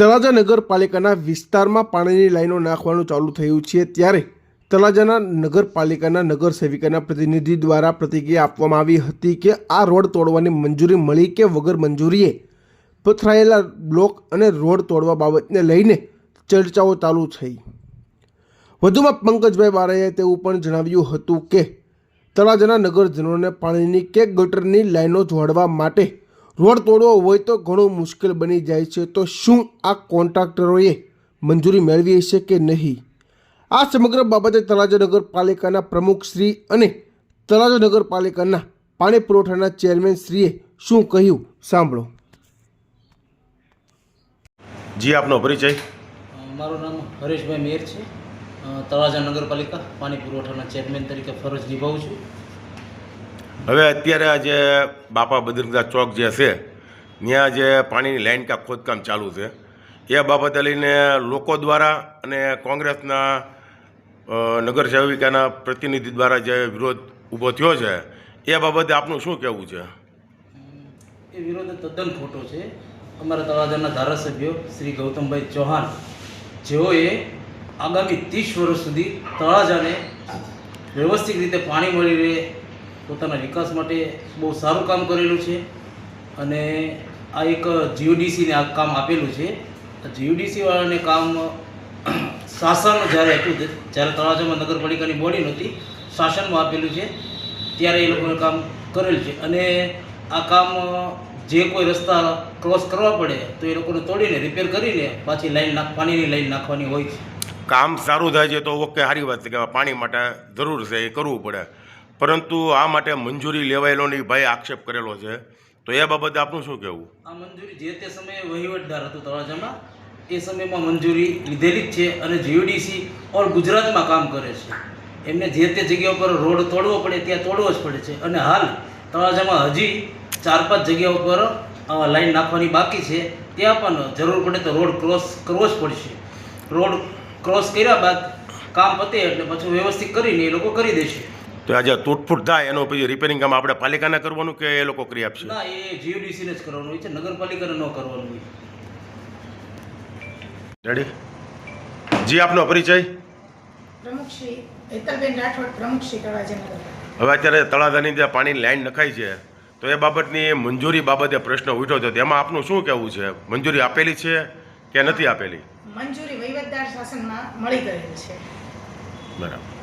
તળાજા નગરપાલિકાના વિસ્તારમાં પાણીની લાઈનો નાખવાનું ચાલુ થયું છે ત્યારે તળાજાના નગરપાલિકાના નગર સેવિકાના પ્રતિનિધિ દ્વારા પ્રતિક્રિયા આપવામાં આવી હતી કે આ રોડ તોડવાની મંજૂરી મળી કે વગર મંજૂરીએ પથરાયેલા બ્લોક અને રોડ તોડવા બાબતને લઈને ચર્ચાઓ ચાલુ થઈ। વધુમાં પંકજભાઈ બારૈયાએ તેવું પણ જણાવ્યું હતું કે તળાજાના નગરજનોને પાણીની કે ગટરની લાઈનો જોડવા માટે રોડ તોડવો હોય તો ઘણું મુશ્કેલ બની જાય છે, તો શું આ કોન્ટ્રાક્ટરોએ મંજૂરી મેળવી હશે કે નહીં? આ સમગ્ર બાબતે તળાજા નગરપાલિકાના પ્રમુખશ્રી અને તળાજા નગરપાલિકાના પાણી પુરવઠાના ચેરમેનશ્રીએ શું કહ્યું સાંભળો। જી, આપનો પરિચય? મારું નામ હરેશભાઈ મેર છે। તળાજા નગરપાલિકા પાણી પુરવઠાના ચેરમેન તરીકે ફરજ નિભાવું છું। હવે અત્યારે આ જે બાપા બદ્રીનાથ ચોક જે છે ત્યાં જે પાણીની લાઈન કા ખોદકામ ચાલુ છે એ બાબતે લઈને લોકો દ્વારા અને કોંગ્રેસના નગર સેવિકાના પ્રતિનિધિ દ્વારા જે વિરોધ ઊભો થયો છે એ બાબતે આપનું શું કહેવું છે? એ વિરોધ તદ્દન ખોટો છે। અમારા તળાજાના ધારાસભ્ય શ્રી ગૌતમભાઈ ચૌહાણ, જેઓએ આગામી 30 વર્ષ સુધી તળાજાને વ્યવસ્થિત રીતે પાણી મળી રહે પોતાના વિકાસ માટે બહુ સારું કામ કરેલું છે અને આ એક જીયુડીસીને આ કામ આપેલું છે। જીયુડીસી વાળાને કામ શાસન જ્યારે હતું, જ્યારે તળાજામાં નગરપાલિકાની બોડી નહોતી, શાસનમાં આપેલું છે ત્યારે એ લોકોએ કામ કરેલું છે અને આ કામ જે કોઈ રસ્તા ક્રોસ કરવા પડે તો એ લોકોને તોડીને રિપેર કરીને પાછી લાઈન પાણીની લાઈન નાખવાની હોય છે। કામ સારું થાય છે તો ઓકે, સારી વાત છે કે પાણી માટે જરૂર છે એ કરવું પડે, પરંતુ આ માટે મંજૂરી લેવાયેલો નહીં ભાઈ આક્ષેપ કરેલો છે, તો એ બાબતે આપનું શું કહેવું? આ મંજૂરી જે તે સમયે વહીવટદાર હતું તળાજામાં, એ સમયમાં મંજૂરી લીધેલી જ છે અને જીયુડીસી ઓલ ગુજરાતમાં કામ કરે છે। એમને જે તે જગ્યા ઉપર રોડ તોડવો પડે ત્યાં તોડવો જ પડે છે અને હાલ તળાજામાં હજી 4-5 જગ્યા ઉપર લાઈન નાખવાની બાકી છે, ત્યાં પણ જરૂર પડે તો રોડ ક્રોસ કરવો જ પડશે। રોડ ક્રોસ કર્યા બાદ કામ પતે એટલે પછી વ્યવસ્થિત કરીને એ લોકો કરી દેશે। તો આજે તૂટફૂટ થાય એનું પછી રિપેરિંગ કામ આપણે પાલિકાને કરવાનું કે એ લોકો કરી આપશે? ના, એ જીયુડીસીને જ કરવાનું હોય છે, નગરપાલિકાને ન કરવાનું હોય। રેડી? જી, આપનો પરિચય? પ્રમુખ શ્રી હેતલબેન રાઠોડ, પ્રમુખ શ્રી તળાજા નગરપાલિકા। હવે અત્યારે તળાજાની જે પાણીની લાઈન નખાઈ છે તો એ બાબતની મંજૂરી બાબતે પ્રશ્ન ઉઠ્યો છે, તેમાં આપનું શું કહેવું છે? મંજૂરી આપેલી છે કે નથી આપેલી? મંજૂરી વહીવટદાર શાસનમાં મળી ગયેલ છે। બરાબર।